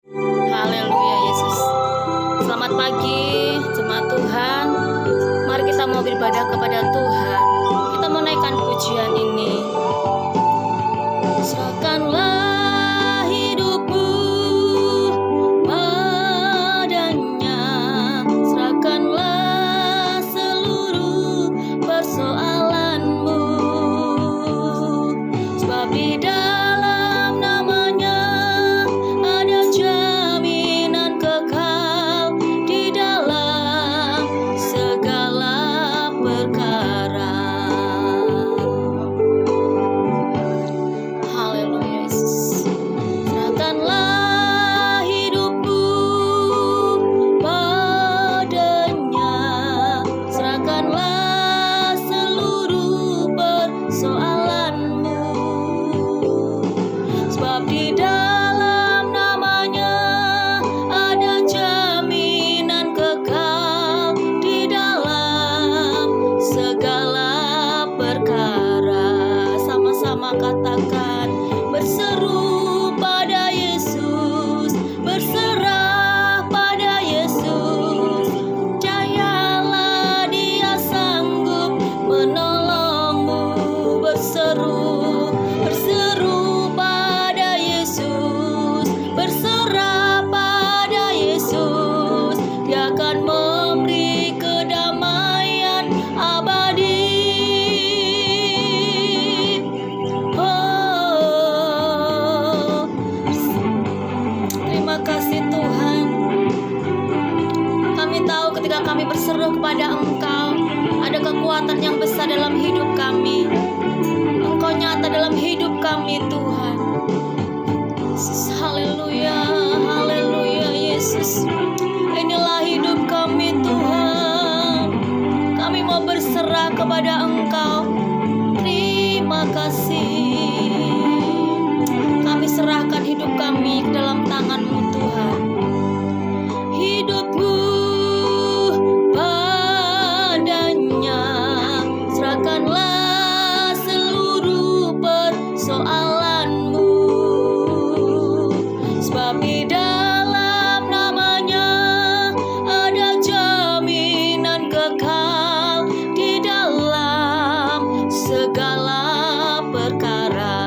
Haleluya Yesus. Selamat pagi jemaat Tuhan. Mari kita mau beribadah kepada Tuhan. Kita mau naikkan pujian ini. Serahkanlah hidupmu padanya, serahkanlah seluruh persoalanmu, sebab di dalam namanya ada jaminan kekal di dalam segala perkara. Haleluya Yesus. Serahkanlah hidupmu padanya, serahkanlah seluruh persoalanmu, sebab di dalam namanya ada jaminan kekal di dalam segala perkara. Sama-sama katakan, berseru pada Yesus, berserah pada Yesus. Percayalah Dia sanggup menolongmu. Berseru, berseru pada Yesus, berserah pada Yesus. Dia akan memberi kedamaian abadi. Oh, terima kasih Tuhan. Kami tahu ketika kami berseru kepada Engkau, ada kekuatan yang besar dalam hidup kami. Engkau nyata dalam hidup kami Tuhan. Yesus, haleluya, haleluya Yesus. Inilah hidup kami Tuhan. Kami mau berserah kepada Engkau. Terima kasih. Kami serahkan hidup kami ke dalam tangan-Mu Tuhan. Hidupku padanya, serahkanlah seluruh persoalanmu, sebab di dalam namanya ada jaminan kekal di dalam segala perkara.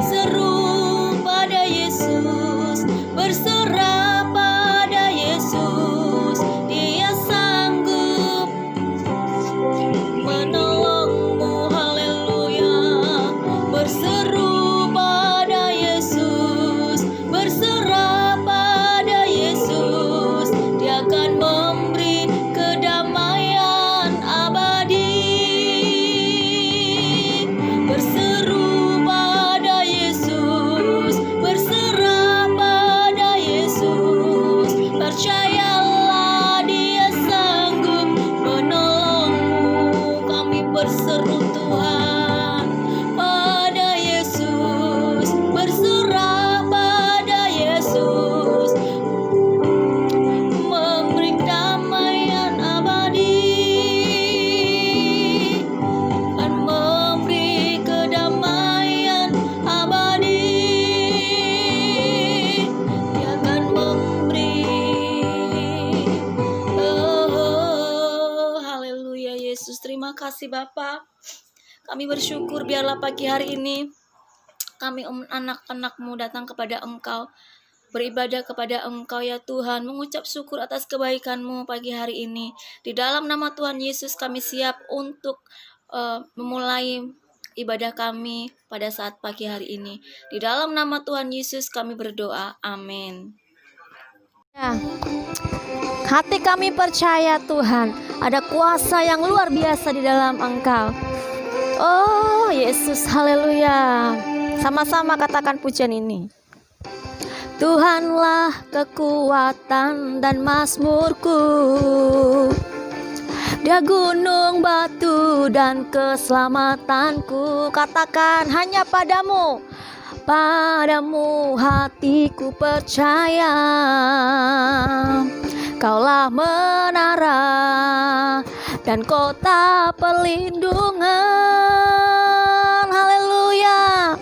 Seru pada Yesus, berserah pada Yesus. Dia sanggup menolongmu. Haleluya. Berseru pada Yesus, berserah pada Yesus. Dia akan memberi kedamaian abadi. Berseru pada Yesus, berserah pada Yesus. Percayalah Dia sanggup menolongmu. Kami berseru Tuhan pada Yesus, berserah pada Yesus, memberi kedamaian abadi, akan memberi kedamaian abadi. Dia akan memberi. Oh, haleluya Yesus. Terima kasih Bapa. Kami bersyukur biarlah pagi hari ini kami anak-anak-Mu datang kepada Engkau, beribadah kepada Engkau ya Tuhan, mengucap syukur atas kebaikan-Mu pagi hari ini. Di dalam nama Tuhan Yesus kami siap untuk memulai ibadah kami pada saat pagi hari ini. Di dalam nama Tuhan Yesus kami berdoa, amin. Ya, hati kami percaya Tuhan, ada kuasa yang luar biasa di dalam Engkau. Oh Yesus, haleluya. Sama-sama katakan pujian ini. Tuhanlah kekuatan dan mazmurku, Dia gunung batu dan keselamatanku. Katakan, hanya padamu, padamu hatiku percaya. Kaulah menara dan kota perlindungan. Haleluya.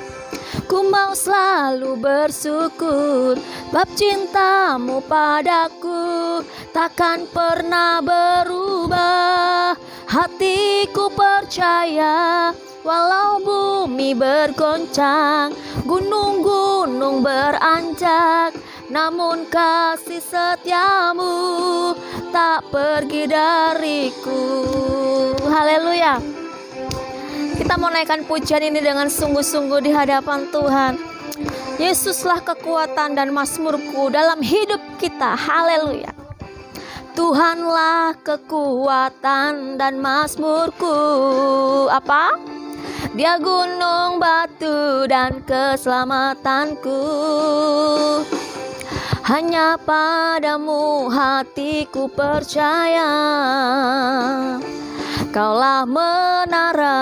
Ku mau mau selalu bersyukur, sebab cintamu padaku takkan pernah berubah. Hatiku percaya, walau bumi bergoncang, gunung-gunung beranjak, namun kasih setiamu tak pergi dariku. Haleluya. Kita mau naikkan pujian ini dengan sungguh-sungguh di hadapan Tuhan. Yesuslah kekuatan dan mazmurku dalam hidup kita. Haleluya. Tuhanlah kekuatan dan mazmurku. Apa? Dia gunung, batu, dan keselamatanku. Hanya padamu hatiku percaya. Kaulah menara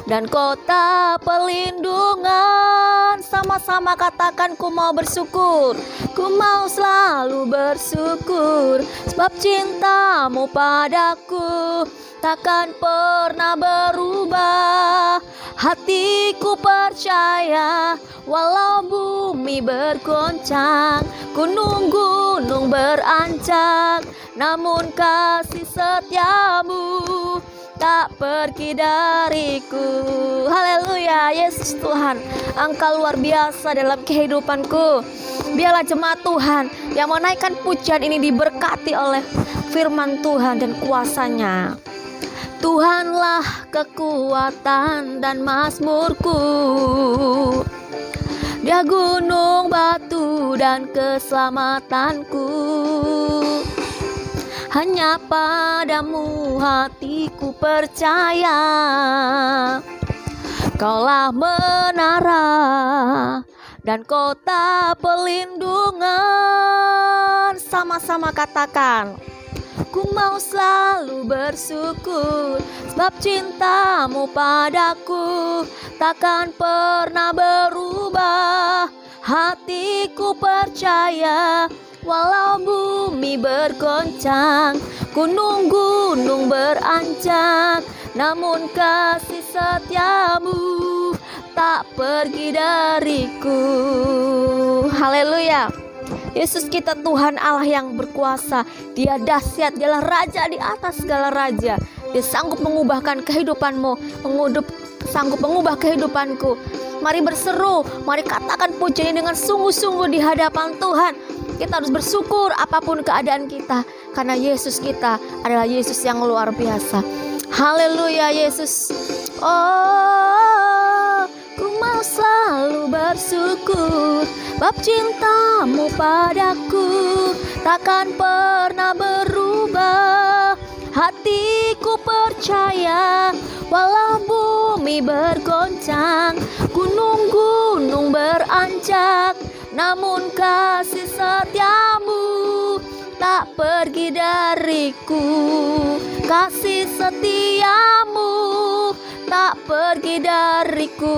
dan kota perlindungan. Sama-sama katakan, ku mau bersyukur, ku mau selalu bersyukur, sebab cintamu padaku takkan pernah berubah. Hatiku percaya, walau bumi bergoncang, gunung-gunung beranjak, namun kasih setiamu tak pergi dariku. Haleluya. Yesus Tuhan, Engkau luar biasa dalam kehidupanku. Biarlah jemaat Tuhan yang menaikkan pujian ini diberkati oleh firman Tuhan dan kuasa-Nya. Tuhanlah kekuatan dan mazmurku. Dia gunung, batu, dan keselamatanku. Hanya padamu hatiku percaya. Kaulah menara dan kota perlindungan. Sama-sama katakan, ku mau selalu bersyukur, sebab cintamu padaku takkan pernah berubah. Hatiku percaya, walau bumi bergoncang, gunung-gunung beranjak, namun kasih setiamu tak pergi dariku. Haleluya. Yesus kita Tuhan Allah yang berkuasa. Dia dahsyat, dialah raja di atas segala raja. Dia sanggup mengubahkan kehidupanmu, sanggup mengubah kehidupanku. Mari berseru, mari katakan pujian ini dengan sungguh-sungguh di hadapan Tuhan. Kita harus bersyukur apapun keadaan kita, karena Yesus kita adalah Yesus yang luar biasa. Haleluya Yesus. Oh, ku mau selalu bersyukur, bab cintamu padaku takkan pernah berubah. Hatiku percaya, walau bumi bergoncang, gunung-gunung beranjak, namun kasih setiamu tak pergi dariku. Kasih setiamu tak pergi dariku.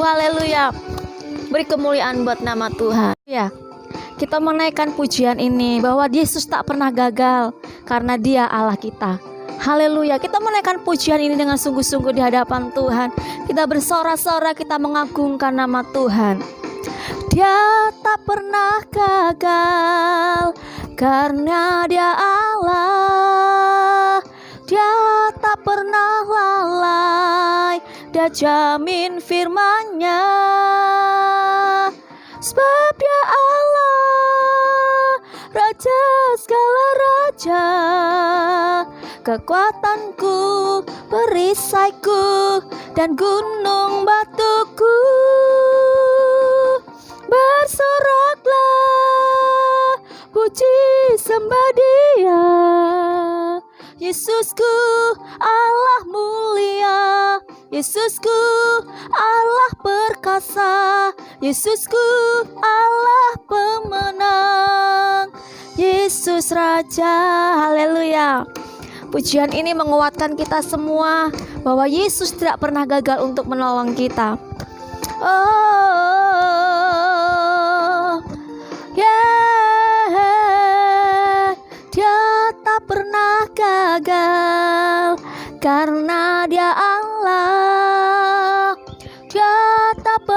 Haleluya. Beri kemuliaan buat nama Tuhan. Ya, kita menaikkan pujian ini bahwa Yesus tak pernah gagal karena Dia Allah kita. Haleluya. Kita menaikkan pujian ini dengan sungguh-sungguh di hadapan Tuhan. Kita bersorak-sorak, kita mengagungkan nama Tuhan. Dia tak pernah gagal karena Dia Allah. Dia tak pernah lalai, Dia jamin firman-Nya. Sebab Dia Allah, Raja segala raja, kekuatanku, perisaiku, dan gunung batuku. Bersoraklah, puji sembah Dia. Yesusku Allah mulia, Yesusku Allah perkasa, Yesusku Allah pemenang, Yesus Raja. Haleluya. Pujian ini menguatkan kita semua bahwa Yesus tidak pernah gagal untuk menolong kita. Oh, yeah. Dia tak pernah gagal karena Dia Allah. Dia tak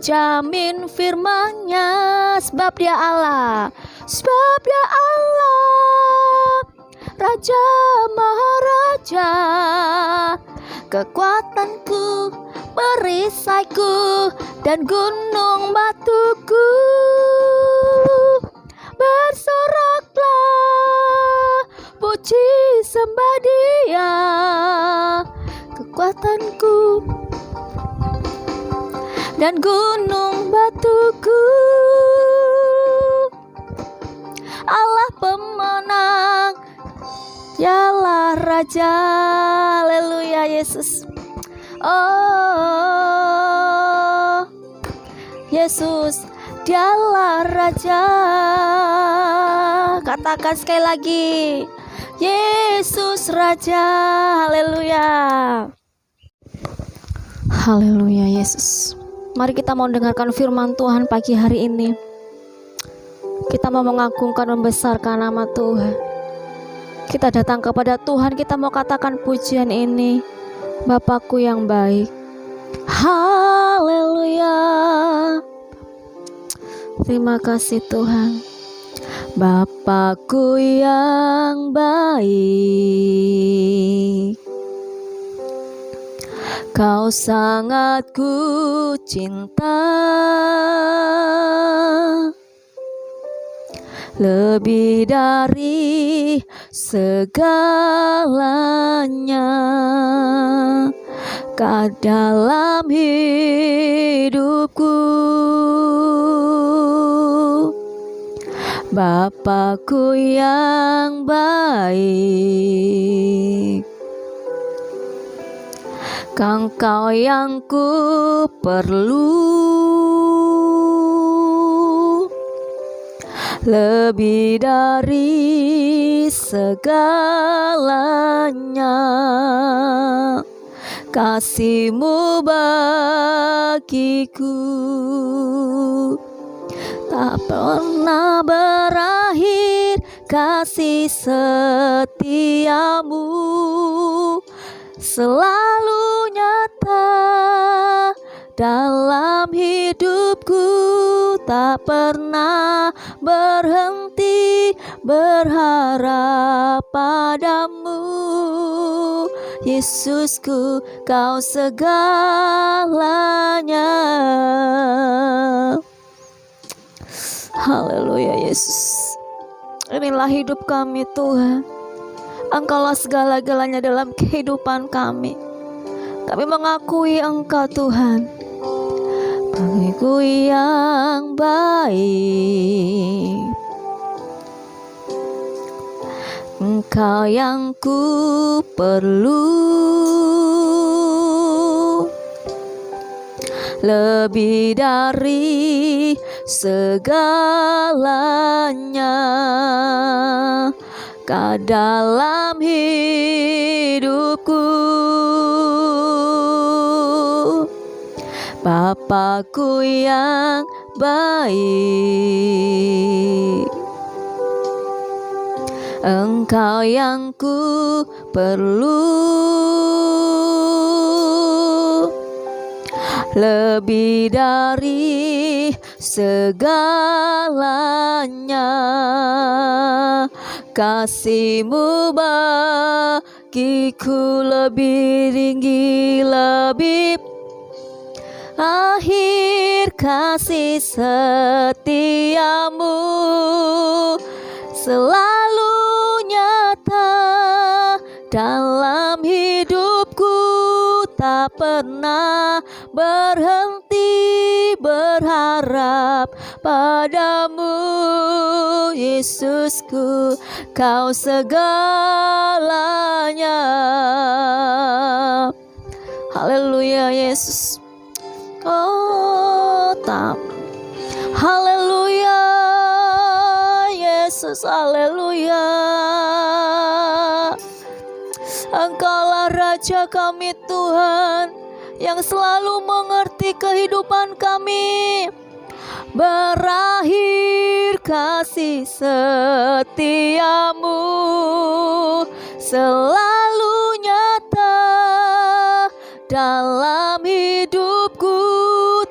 terjamin firman-Nya, sebab Dia Allah, sebab Dia Allah, Raja Maharaja, kekuatanku, perisaiku, dan gunung batuku. Bersoraklah, puji sembah Dia, kekuatanku dan gunung batuku. Allah pemenang, Dialah Raja. Haleluya Yesus. Oh Yesus, Dialah Raja. Katakan sekali lagi, Yesus Raja. Haleluya. Haleluya Yesus. Mari kita mau dengarkan firman Tuhan pagi hari ini. Kita mau mengagungkan, membesarkan nama Tuhan. Kita datang kepada Tuhan, kita mau katakan pujian ini, Bapakku yang baik. Haleluya. Terima kasih Tuhan. Bapakku yang baik, Kau sangat ku cinta, lebih dari segalanya. Kau dalam hidupku, Bapakku yang baik. Engkau yang ku perlu, lebih dari segalanya. Kasih-Mu bagiku tak pernah berakhir, kasih setia-Mu selalu nyata dalam hidupku, tak pernah berhenti berharap padamu. Yesusku, Kau segalanya. Haleluya Yesus. Inilah hidup kami Tuhan. Engkaulah segala-galanya dalam kehidupan kami. Kami mengakui Engkau Tuhan, bagiku yang baik. Engkau yang ku perlu, lebih dari segalanya. Kau dalam hidupku, Bapakku yang baik. Engkau yang ku perlu, lebih dari segalanya. Kasih-Mu bagiku lebih tinggi, lebih akhir. Kasih setia-Mu selalu nyata dalam hidupku, tak pernah berhenti berharap padamu. Yesusku, Kau segalanya. Haleluya Yesus. Oh, haleluya Yesus, haleluya. Engkaulah Raja kami Tuhan, yang selalu mengerti kehidupan kami. Berakhir kasih setia-Mu selalu nyata dalam hidupku,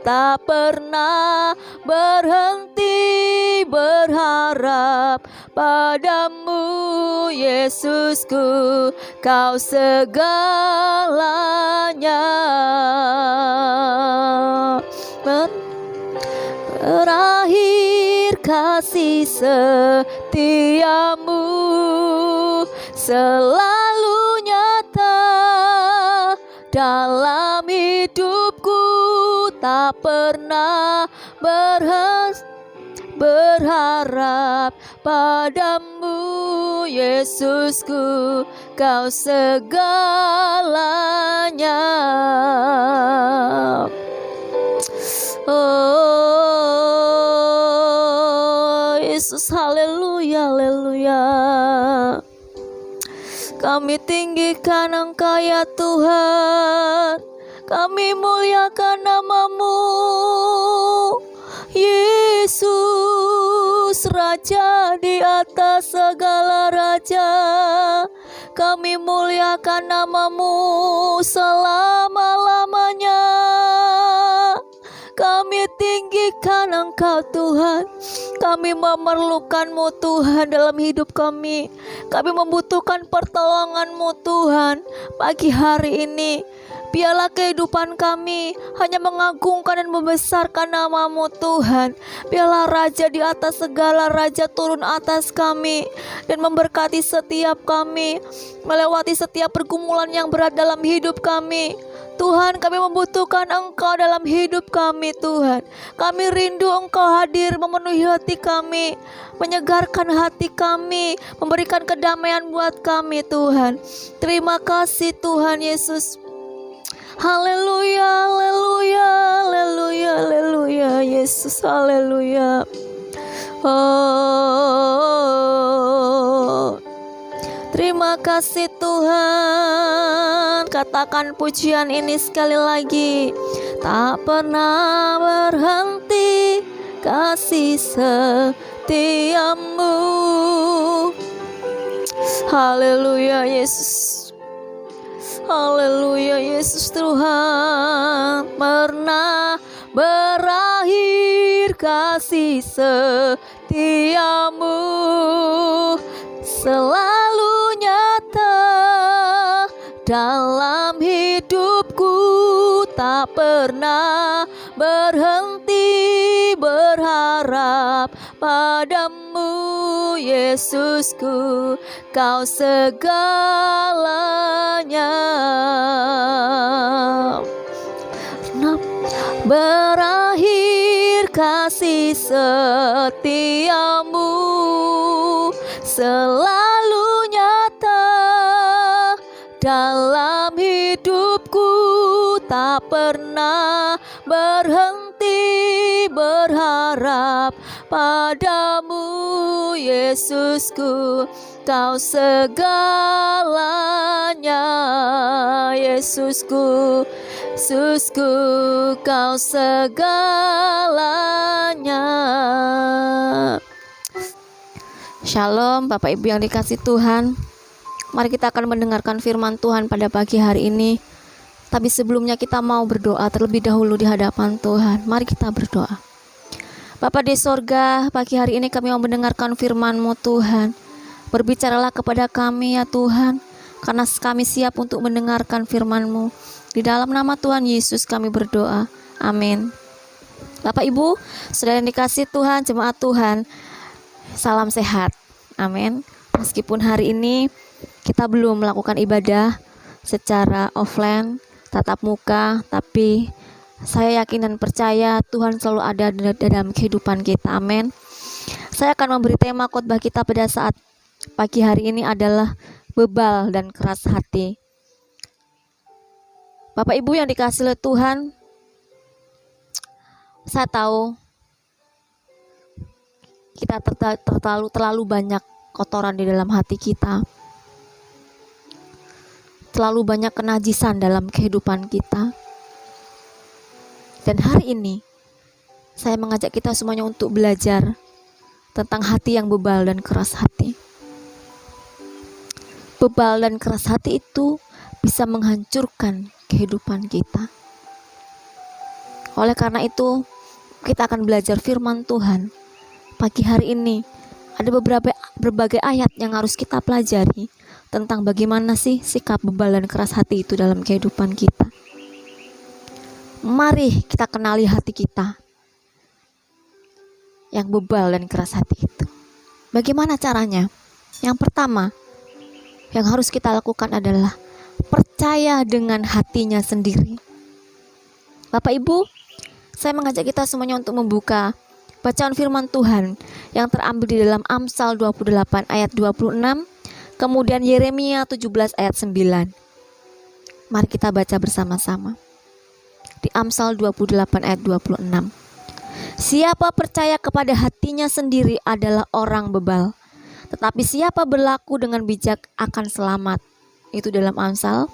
tak pernah berhenti berharap padamu, Yesusku, Kau segalanya. Berakhir kasih setiamu selalu nyata dalam hidupku, tak pernah berharap padamu, Yesusku, Kau segalanya. Oh Yesus, haleluya, haleluya. Kami tinggikan Engkau ya Tuhan, kami muliakan nama-Mu, Yesus, Raja di atas segala raja. Kami muliakan nama-Mu selama-lamanya. Kami tinggikan Engkau Tuhan. Kami memerlukan-Mu Tuhan dalam hidup kami. Kami membutuhkan pertolongan-Mu Tuhan. Pagi hari ini biarlah kehidupan kami hanya mengagungkan dan membesarkan nama-Mu Tuhan. Biarlah Raja di atas segala raja turun atas kami dan memberkati setiap kami, melewati setiap pergumulan yang berat dalam hidup kami. Tuhan, kami membutuhkan Engkau dalam hidup kami Tuhan. Kami rindu Engkau hadir memenuhi hati kami, menyegarkan hati kami, memberikan kedamaian buat kami Tuhan. Terima kasih Tuhan Yesus. Haleluya, haleluya, haleluya, haleluya, Yesus, haleluya. Oh, terima kasih Tuhan. Katakan pujian ini sekali lagi. Tak pernah berhenti kasih setiamu. Haleluya Yesus. Haleluya Yesus, Tuhan pernah berakhir kasih setiamu selalu nyata dalam hidupku, tak pernah berhenti berharap padamu, Yesusku, Kau segalanya. Berakhir kasih setiamu selalu nyata dalam hidupku, tak pernah berhenti berharap padamu, Yesusku, Kau segalanya. Yesusku, Yesusku, Kau segalanya. Shalom Bapak Ibu yang dikasih Tuhan. Mari kita akan mendengarkan firman Tuhan pada pagi hari ini. Tapi sebelumnya kita mau berdoa terlebih dahulu di hadapan Tuhan. Mari kita berdoa. Bapa di sorga, pagi hari ini kami mau mendengarkan firman-Mu Tuhan. Berbicaralah kepada kami ya Tuhan, karena kami siap untuk mendengarkan firman-Mu. Di dalam nama Tuhan Yesus kami berdoa. Amin. Bapak Ibu, saudara yang dikasih Tuhan, jemaat Tuhan, salam sehat. Amin. Meskipun hari ini kita belum melakukan ibadah secara offline, tatap muka, tapi saya yakin dan percaya Tuhan selalu ada dalam kehidupan kita. Amin. Saya akan memberi tema khotbah kita pada saat pagi hari ini adalah bebal dan keras hati. Bapak Ibu yang dikasihi oleh Tuhan, saya tahu kita terlalu banyak kotoran di dalam hati kita. Terlalu banyak kenajisan dalam kehidupan kita. Dan hari ini saya mengajak kita semuanya untuk belajar tentang hati yang bebal dan keras hati. Bebal dan keras hati itu bisa menghancurkan kehidupan kita. Oleh karena itu, kita akan belajar firman Tuhan. Pagi hari ini ada berbagai ayat yang harus kita pelajari tentang bagaimana sih sikap bebal dan keras hati itu dalam kehidupan kita. Mari kita kenali hati kita yang bebal dan keras hati itu. Bagaimana caranya? Yang pertama yang harus kita lakukan adalah percaya dengan hatinya sendiri. Bapak Ibu, saya mengajak kita semuanya untuk membuka bacaan firman Tuhan yang terambil di dalam Amsal 28 ayat 26, kemudian Yeremia 17 ayat 9. Mari kita baca bersama-sama. Di Amsal 28 ayat 26. Siapa percaya kepada hatinya sendiri adalah orang bebal, tetapi siapa berlaku dengan bijak akan selamat. Itu dalam Amsal.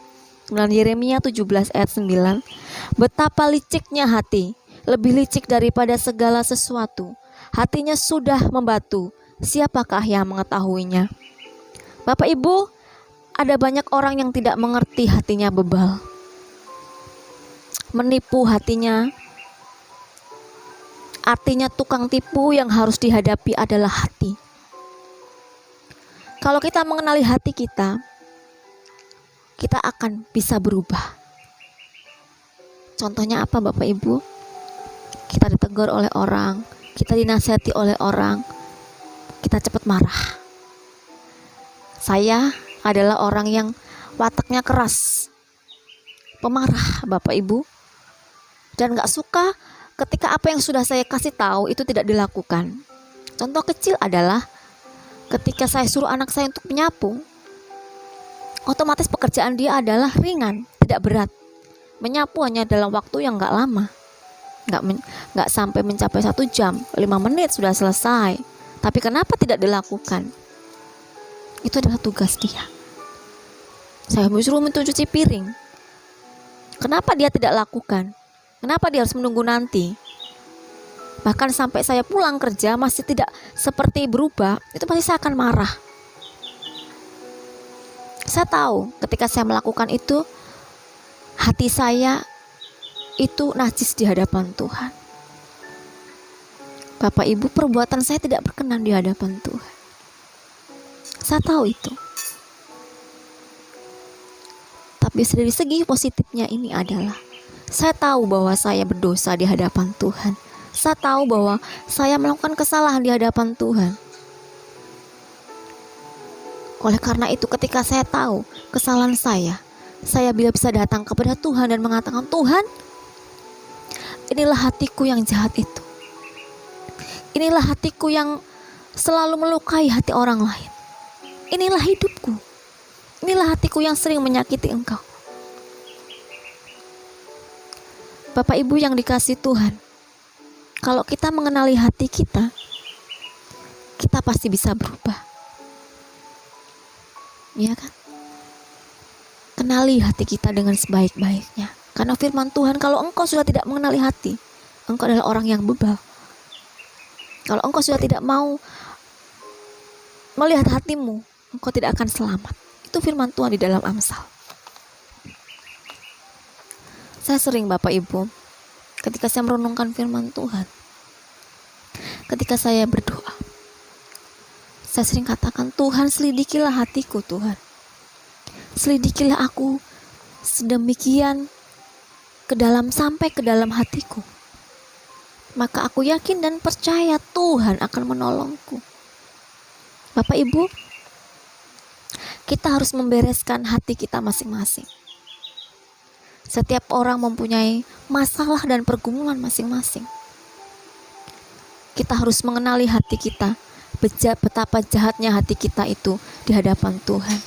Kemudian Yeremia 17 ayat 9. Betapa liciknya hati, lebih licik daripada segala sesuatu. Hatinya sudah membatu, siapakah yang mengetahuinya? Bapak Ibu, ada banyak orang yang tidak mengerti hatinya bebal, menipu hatinya. Artinya tukang tipu yang harus dihadapi adalah hati. Kalau kita mengenali hati kita, kita akan bisa berubah. Contohnya apa Bapak Ibu? Kita ditegur oleh orang, kita dinasihati oleh orang, kita cepat marah. Saya adalah orang yang wataknya keras, pemarah Bapak Ibu, dan gak suka ketika apa yang sudah saya kasih tahu itu tidak dilakukan. Contoh kecil adalah ketika saya suruh anak saya untuk menyapu, otomatis pekerjaan dia adalah ringan, tidak berat. Menyapu hanya dalam waktu yang gak lama, gak sampai mencapai 1 jam, 5 menit sudah selesai. Tapi kenapa tidak dilakukan? Itu adalah tugas dia. Saya suruh mencuci piring, kenapa dia tidak lakukan? Kenapa dia harus menunggu nanti? Bahkan sampai saya pulang kerja masih tidak seperti berubah, itu pasti saya akan marah. Saya tahu ketika saya melakukan itu, hati saya itu najis di hadapan Tuhan. Bapak Ibu, perbuatan saya tidak berkenan di hadapan Tuhan. Saya tahu itu. Tapi dari segi positifnya ini adalah saya tahu bahwa saya berdosa di hadapan Tuhan. Saya tahu bahwa saya melakukan kesalahan di hadapan Tuhan. Oleh karena itu ketika saya tahu kesalahan saya bila bisa datang kepada Tuhan dan mengatakan, Tuhan, inilah hatiku yang jahat itu. Inilah hatiku yang selalu melukai hati orang lain. Inilah hidupku. Inilah hatiku yang sering menyakiti Engkau. Bapak Ibu yang dikasihi Tuhan, kalau kita mengenali hati kita, kita pasti bisa berubah. Ya kan? Kenali hati kita dengan sebaik-baiknya. Karena firman Tuhan, kalau engkau sudah tidak mengenali hati, engkau adalah orang yang bebal. Kalau engkau sudah tidak mau melihat hatimu, engkau tidak akan selamat. Itu firman Tuhan di dalam Amsal. Saya sering Bapak Ibu, ketika saya merenungkan firman Tuhan, ketika saya berdoa, saya sering katakan, Tuhan selidikilah hatiku Tuhan. Selidikilah aku sedemikian sampai ke dalam hatiku. Maka aku yakin dan percaya Tuhan akan menolongku. Bapak Ibu, kita harus membereskan hati kita masing-masing. Setiap orang mempunyai masalah dan pergumulan masing-masing. Kita harus mengenali hati kita, betapa jahatnya hati kita itu di hadapan Tuhan.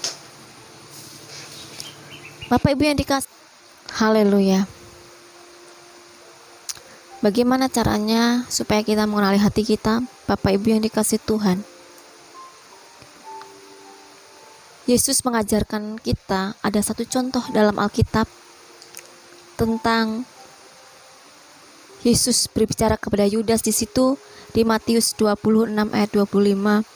Bapak Ibu yang dikasih, haleluya. Bagaimana caranya supaya kita mengenali hati kita, Bapak Ibu yang dikasih Tuhan? Yesus mengajarkan kita, ada satu contoh dalam Alkitab tentang Yesus berbicara kepada Yudas di situ di Matius 26 ayat 25.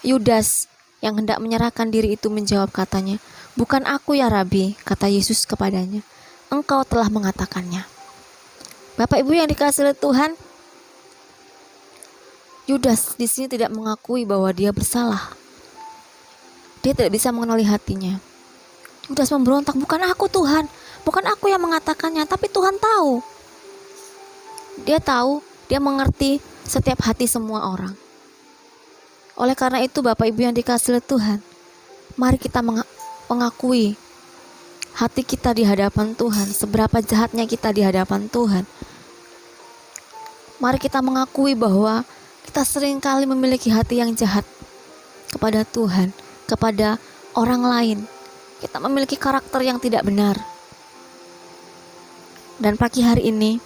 Yudas yang hendak menyerahkan diri itu menjawab katanya, "Bukan aku ya Rabi," kata Yesus kepadanya, "Engkau telah mengatakannya." Bapak Ibu yang dikasihi oleh Tuhan, Yudas di sini tidak mengakui bahwa dia bersalah. Dia tidak bisa mengenali hatinya. Yudas memberontak, bukan aku Tuhan, bukan aku yang mengatakannya, tapi Tuhan tahu. Dia tahu, dia mengerti setiap hati semua orang. Oleh karena itu Bapak Ibu yang dikasihi oleh Tuhan, mari kita mengakui hati kita di hadapan Tuhan, seberapa jahatnya kita di hadapan Tuhan. Mari kita mengakui bahwa kita seringkali memiliki hati yang jahat kepada Tuhan, kepada orang lain. Kita memiliki karakter yang tidak benar. Dan pagi hari ini,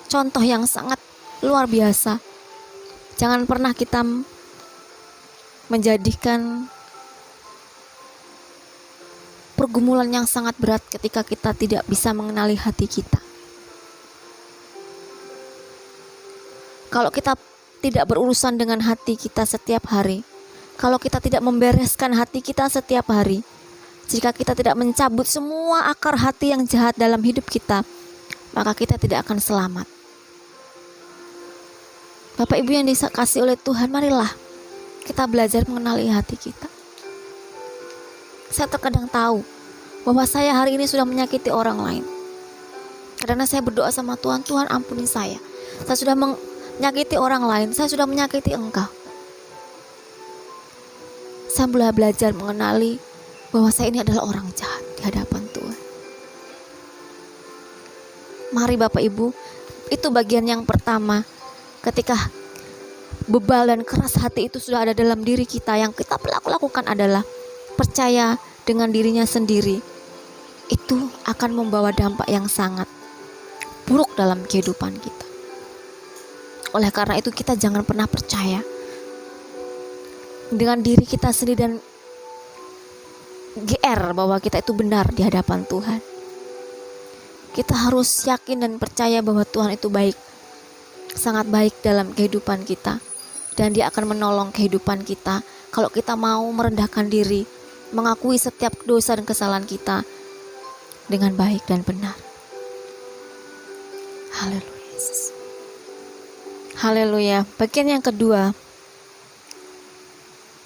contoh yang sangat luar biasa. Jangan pernah kita menjadikan pergumulan yang sangat berat ketika kita tidak bisa mengenali hati kita. Kalau kita tidak berurusan dengan hati kita setiap hari, kalau kita tidak membereskan hati kita setiap hari, jika kita tidak mencabut semua akar hati yang jahat dalam hidup kita, maka kita tidak akan selamat. Bapak Ibu yang dikasihi oleh Tuhan, marilah kita belajar mengenali hati kita. Saya terkadang tahu bahwa saya hari ini sudah menyakiti orang lain. Karena saya berdoa sama Tuhan, Tuhan ampuni saya. Saya sudah menyakiti orang lain, saya sudah menyakiti Engkau. Saya mulai belajar mengenali bahwa saya ini adalah orang jahat di hadapan Tuhan. Mari Bapak Ibu, itu bagian yang pertama. Ketika bebal dan keras hati itu sudah ada dalam diri kita, yang kita lakukan adalah percaya dengan dirinya sendiri. Itu akan membawa dampak yang sangat buruk dalam kehidupan kita. Oleh karena itu kita jangan pernah percaya dengan diri kita sendiri dan GR bahwa kita itu benar di hadapan Tuhan. Kita harus yakin dan percaya bahwa Tuhan itu baik, sangat baik dalam kehidupan kita, dan Dia akan menolong kehidupan kita kalau kita mau merendahkan diri, mengakui setiap dosa dan kesalahan kita dengan baik dan benar. Haleluya Yesus. Haleluya. Bagian yang kedua,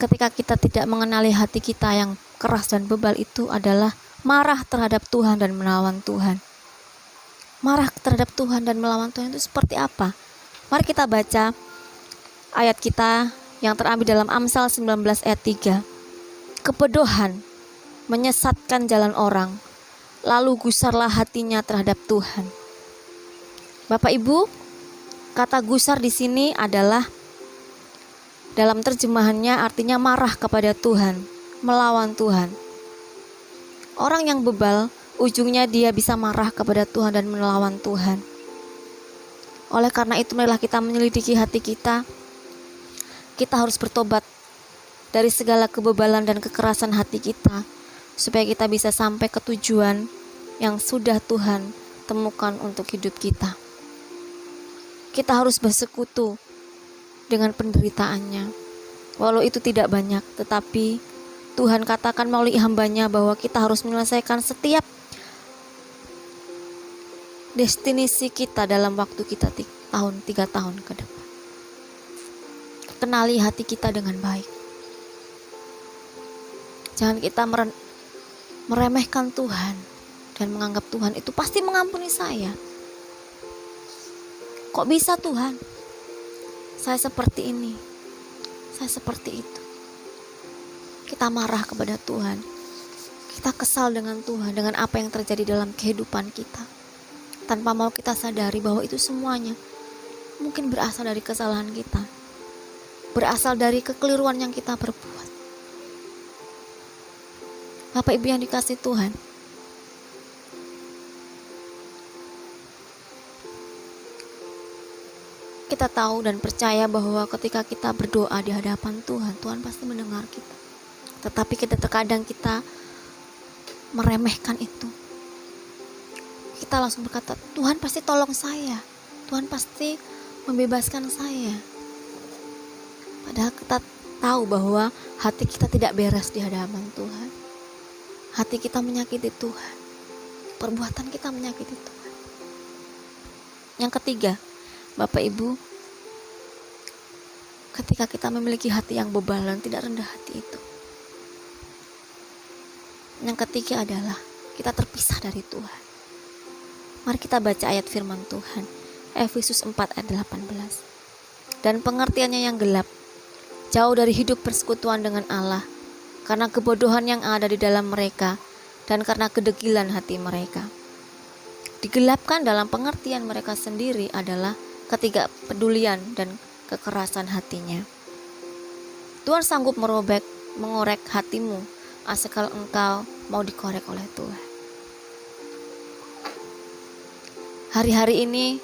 ketika kita tidak mengenali hati kita yang keras dan bebal, itu adalah marah terhadap Tuhan dan melawan Tuhan. Marah terhadap Tuhan dan melawan Tuhan itu seperti apa? Mari kita baca ayat kita yang terambil dalam Amsal 19 ayat 3. Kebodohan menyesatkan jalan orang, lalu gusarlah hatinya terhadap Tuhan. Bapak Ibu, kata gusar di sini adalah dalam terjemahannya artinya marah kepada Tuhan, melawan Tuhan. Orang yang bebal, ujungnya dia bisa marah kepada Tuhan dan melawan Tuhan. Oleh karena itu, marilah kita menyelidiki hati kita. Kita harus bertobat dari segala kebebalan dan kekerasan hati kita, supaya kita bisa sampai ke tujuan yang sudah Tuhan temukan untuk hidup kita. Kita harus bersekutu dengan penderitaannya, walau itu tidak banyak, tetapi Tuhan katakan melalui hamba-Nya bahwa kita harus menyelesaikan setiap destinasi kita dalam waktu kita 3 tahun ke depan. Kenali hati kita dengan baik. Jangan kita meremehkan Tuhan dan menganggap Tuhan itu pasti mengampuni saya. Kok bisa Tuhan? Saya seperti ini, saya seperti itu. Kita marah kepada Tuhan. Kita kesal dengan Tuhan, dengan apa yang terjadi dalam kehidupan kita, tanpa mau kita sadari bahwa itu semuanya mungkin berasal dari kesalahan kita, berasal dari kekeliruan yang kita perbuat. Bapak Ibu yang dikasihi Tuhan, kita tahu dan percaya bahwa ketika kita berdoa di hadapan Tuhan, Tuhan pasti mendengar kita. Tetapi terkadang kita meremehkan itu. Kita langsung berkata, Tuhan pasti tolong saya, Tuhan pasti membebaskan saya. Padahal kita tahu bahwa hati kita tidak beres di hadapan Tuhan. Hati kita menyakiti Tuhan, perbuatan kita menyakiti Tuhan. Yang ketiga, Bapak Ibu, ketika kita memiliki hati yang bebal dan tidak rendah hati itu, yang ketiga adalah kita terpisah dari Tuhan. Mari kita baca ayat firman Tuhan, Efesus 4 ayat 18. Dan pengertiannya yang gelap, jauh dari hidup persekutuan dengan Allah, karena kebodohan yang ada di dalam mereka, dan karena kedegilan hati mereka. Digelapkan dalam pengertian mereka sendiri adalah ketidakpedulian dan kekerasan hatinya. Tuhan sanggup mengorek hatimu, asalkan engkau mau dikorek oleh Tuhan. Hari-hari ini,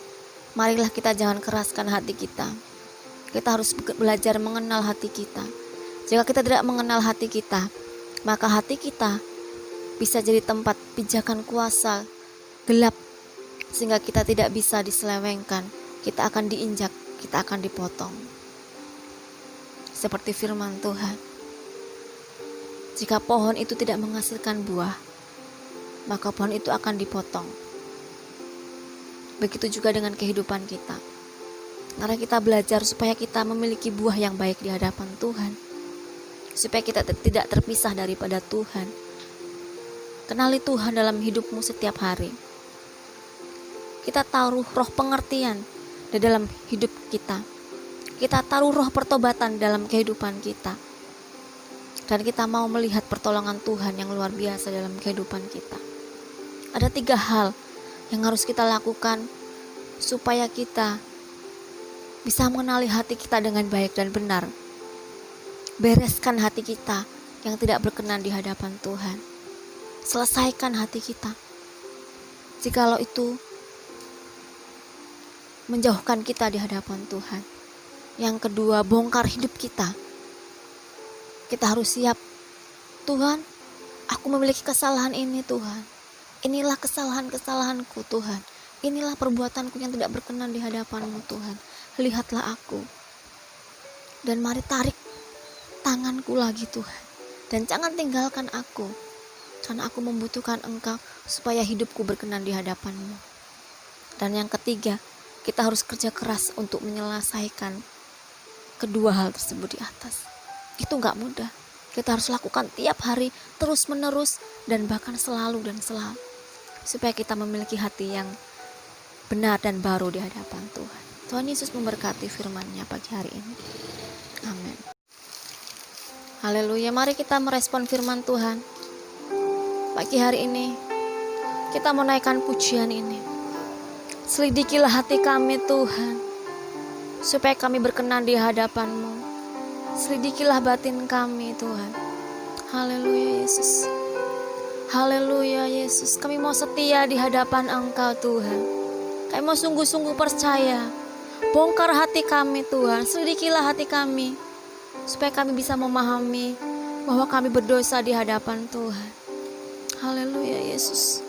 marilah kita jangan keraskan hati kita. Kita harus belajar mengenal hati kita. Jika kita tidak mengenal hati kita, maka hati kita bisa jadi tempat pijakan kuasa gelap, sehingga kita tidak bisa diselewengkan. Kita akan diinjak, kita akan dipotong. Seperti firman Tuhan, jika pohon itu tidak menghasilkan buah, maka pohon itu akan dipotong. Begitu juga dengan kehidupan kita. Mari kita belajar supaya kita memiliki buah yang baik di hadapan Tuhan, supaya kita tidak terpisah daripada Tuhan. Kenali Tuhan dalam hidupmu setiap hari. Kita taruh roh pengertian di dalam hidup kita. Kita taruh roh pertobatan dalam kehidupan kita. Dan kita mau melihat pertolongan Tuhan yang luar biasa dalam kehidupan kita. Ada 3 hal yang harus kita lakukan supaya kita bisa mengenali hati kita dengan baik dan benar. Bereskan hati kita yang tidak berkenan di hadapan Tuhan. Selesaikan hati kita. Jikalau itu menjauhkan kita di hadapan Tuhan. Yang kedua, bongkar hidup kita. Kita harus siap. Tuhan, aku memiliki kesalahan ini Tuhan. Inilah kesalahan-kesalahanku Tuhan. Inilah perbuatanku yang tidak berkenan di hadapan-Mu Tuhan. Lihatlah aku. Dan mari tarik tanganku lagi Tuhan. Dan jangan tinggalkan aku. Karena aku membutuhkan Engkau supaya hidupku berkenan di hadapan-Mu. Dan yang ketiga, kita harus kerja keras untuk menyelesaikan kedua hal tersebut di atas. Itu gak mudah. Kita harus lakukan tiap hari, terus menerus, dan bahkan selalu dan selalu. Supaya kita memiliki hati yang benar dan baru di hadapan Tuhan. Tuhan Yesus memberkati firman-Nya pagi hari ini. Amin. Haleluya, mari kita merespon firman Tuhan. Pagi hari ini, kita menaikkan pujian ini. Selidikilah hati kami Tuhan, supaya kami berkenan di hadapan-Mu. Selidikilah batin kami Tuhan. Haleluya Yesus. Haleluya Yesus. Kami mau setia di hadapan Engkau Tuhan. Kami mau sungguh-sungguh percaya. Bongkar hati kami Tuhan. Selidikilah hati kami, supaya kami bisa memahami bahwa kami berdosa di hadapan Tuhan. Haleluya Yesus.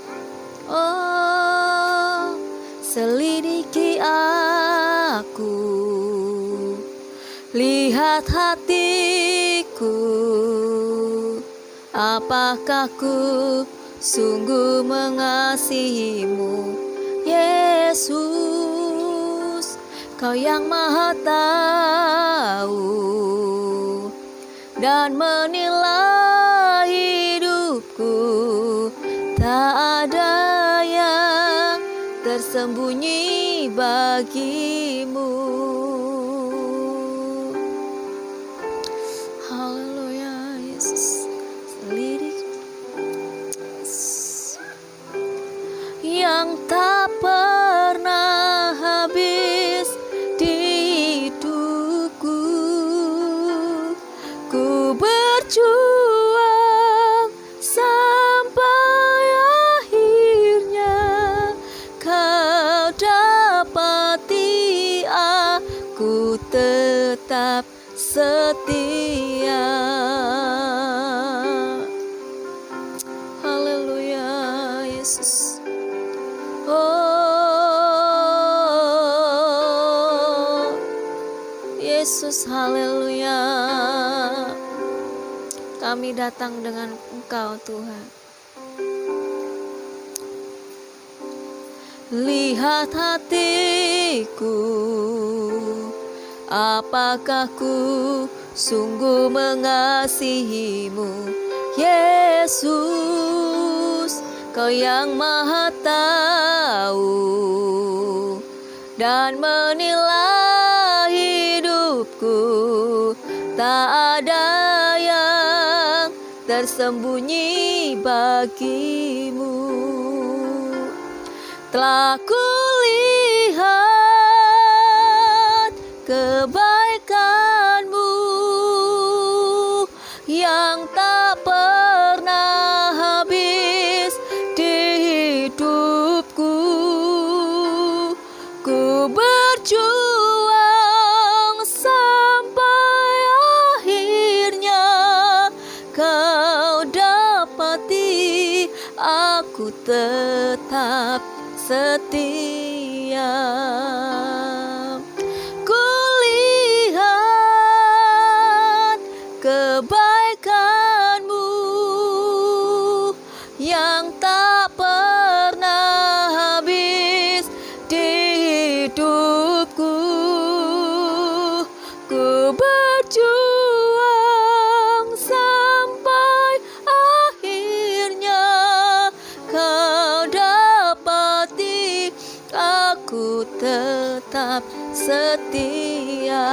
Oh, selidiki aku, lihat hatiku, apakah ku sungguh mengasihimu, Yesus, Kau yang Maha tahu dan menilai hidupku. Tak ada yang tersembunyi bagimu. Haleluya Yesus. Selidik yang tak pernah habis di hidupku. Ku berjuang sampai akhirnya Kau dapati aku tetap setia. Haleluya Yesus. Oh Yesus, haleluya. Kami datang dengan Engkau Tuhan. Lihat hatiku, apakah ku sungguh mengasihimu, Yesus. Kau yang maha tahu dan menilai hidupku, tak ada yang tersembunyi bagimu. Telah kulihat kebaikanmu yang tak pernah habis di hidupku. Ku berjuang sampai akhirnya kau dapati aku tetap setia. Kulihat kebaikanmu yang tak pernah habis di hidupku. Ku berjuang sampai akhirnya kau dapati aku tetap setia.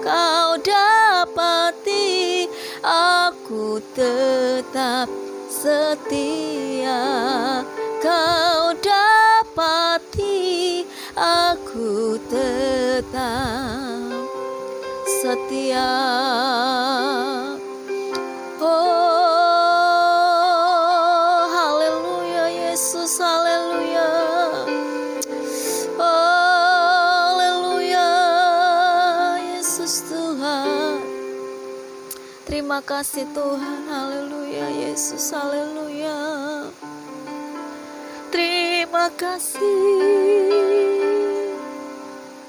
Kau dapati aku tetap setia. Kau dapati aku tetap setia. Oh, haleluya Yesus, haleluya. Haleluya Yesus Tuhan. Terima kasih Tuhan, haleluya Yesus, haleluya. Terima kasih,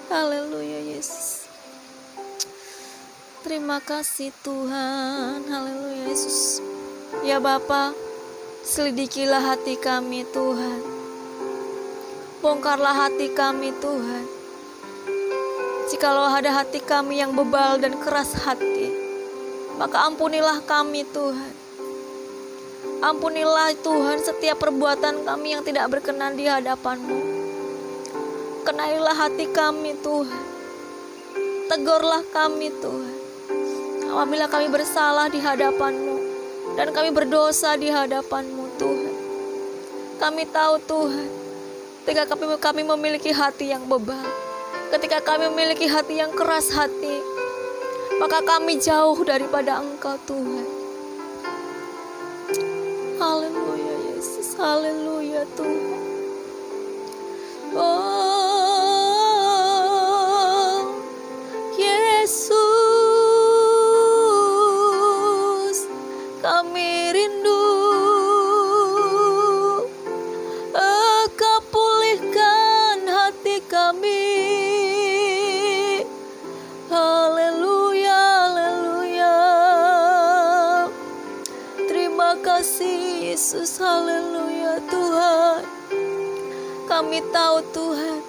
haleluya Yesus. Terima kasih Tuhan, haleluya Yesus. Ya Bapa, selidikilah hati kami Tuhan. Bongkarlah hati kami Tuhan. Jikalau ada hati kami yang bebal dan keras hati, maka ampunilah kami Tuhan. Ampunilah Tuhan setiap perbuatan kami yang tidak berkenan di hadapan-Mu. Kenailah hati kami Tuhan. Tegurlah kami Tuhan. Apabila kami bersalah di hadapan-Mu dan kami berdosa di hadapan-Mu Tuhan. Kami tahu Tuhan, ketika kami memiliki hati yang bebal, ketika kami memiliki hati yang keras hati, maka kami jauh daripada Engkau Tuhan. Haleluya Yesus, haleluya Tuhan. Oh Yesus, kami rindu Engkau pulihkan hati kami. Haleluya, haleluya. Terima kasih Yesus, haleluya Tuhan. Kami tahu Tuhan,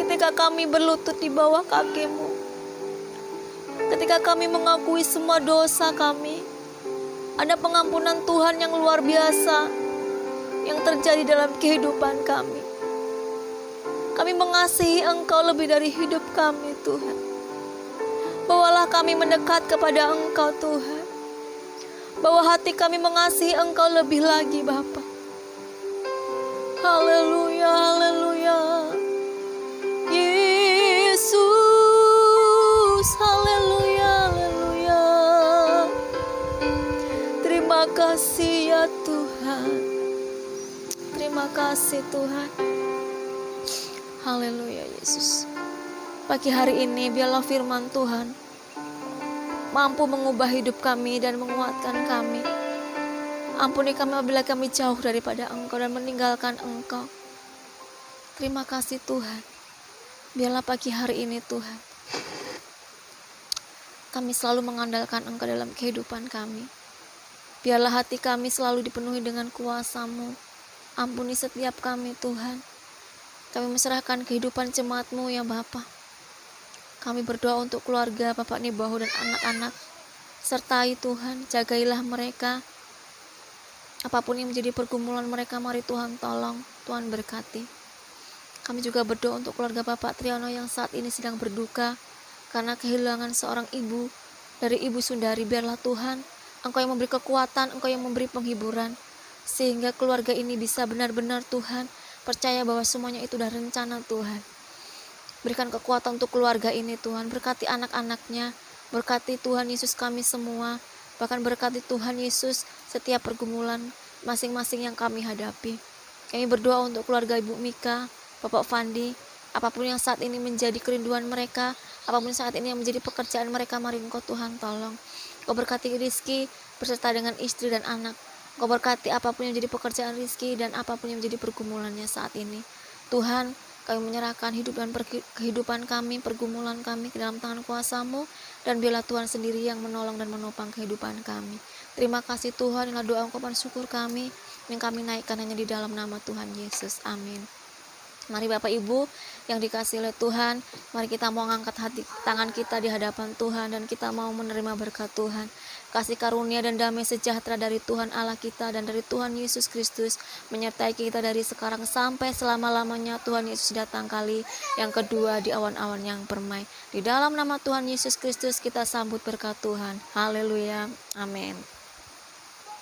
ketika kami berlutut di bawah kaki-Mu, ketika kami mengakui semua dosa kami, ada pengampunan Tuhan yang luar biasa yang terjadi dalam kehidupan kami. Kami mengasihi Engkau lebih dari hidup kami Tuhan. Bawalah kami mendekat kepada Engkau Tuhan. Bawa hati kami mengasihi Engkau lebih lagi Bapa. Haleluya, haleluya. Yesus, haleluya, haleluya. Terima kasih ya Tuhan. Terima kasih Tuhan. Haleluya Yesus. Pagi hari ini biarlah firman Tuhan mampu mengubah hidup kami dan menguatkan kami. Ampuni kami apabila kami jauh daripada Engkau dan meninggalkan Engkau. Terima kasih Tuhan. Biarlah pagi hari ini Tuhan, kami selalu mengandalkan Engkau dalam kehidupan kami. Biarlah hati kami selalu dipenuhi dengan kuasa-Mu. Ampuni setiap kami Tuhan. Kami menyerahkan kehidupan jemaat-Mu ya Bapa. Kami berdoa untuk keluarga Bapak Nebahu dan anak-anak. Sertai Tuhan, jagailah mereka. Apapun yang menjadi pergumulan mereka, mari Tuhan tolong, Tuhan berkati. Kami juga berdoa untuk keluarga Bapak Triyono yang saat ini sedang berduka karena kehilangan seorang ibu dari Ibu Sundari. Biarlah Tuhan, Engkau yang memberi kekuatan, Engkau yang memberi penghiburan, sehingga keluarga ini bisa benar-benar Tuhan percaya bahwa semuanya itu udah rencana Tuhan. Berikan kekuatan untuk keluarga ini Tuhan, berkati anak-anaknya, berkati Tuhan Yesus kami semua, bahkan berkati Tuhan Yesus setiap pergumulan masing-masing yang kami hadapi. Kami berdoa untuk keluarga Ibu Mika, Bapak Fandi, apapun yang saat ini menjadi kerinduan mereka, apapun saat ini yang menjadi pekerjaan mereka, mari Engkau Tuhan tolong. Engkau berkati Rizky beserta dengan istri dan anak. Engkau berkati apapun yang menjadi pekerjaan Rizky dan apapun yang menjadi pergumulannya saat ini. Tuhan, kami menyerahkan hidup dan kehidupan kami, pergumulan kami ke dalam tangan kuasa-Mu, dan biarlah Tuhan sendiri yang menolong dan menopang kehidupan kami. Terima kasih Tuhan, inilah doa ungkapan syukur kami yang kami naikkan hanya di dalam nama Tuhan Yesus. Amin. Mari Bapak Ibu yang dikasihi oleh Tuhan, mari kita mau angkat tangan kita di hadapan Tuhan dan kita mau menerima berkat Tuhan. Kasih karunia dan damai sejahtera dari Tuhan Allah kita dan dari Tuhan Yesus Kristus menyertai kita dari sekarang sampai selama-lamanya. Tuhan Yesus datang kali yang kedua di awan-awan yang permai. Di dalam nama Tuhan Yesus Kristus kita sambut berkat Tuhan. Haleluya. Amin.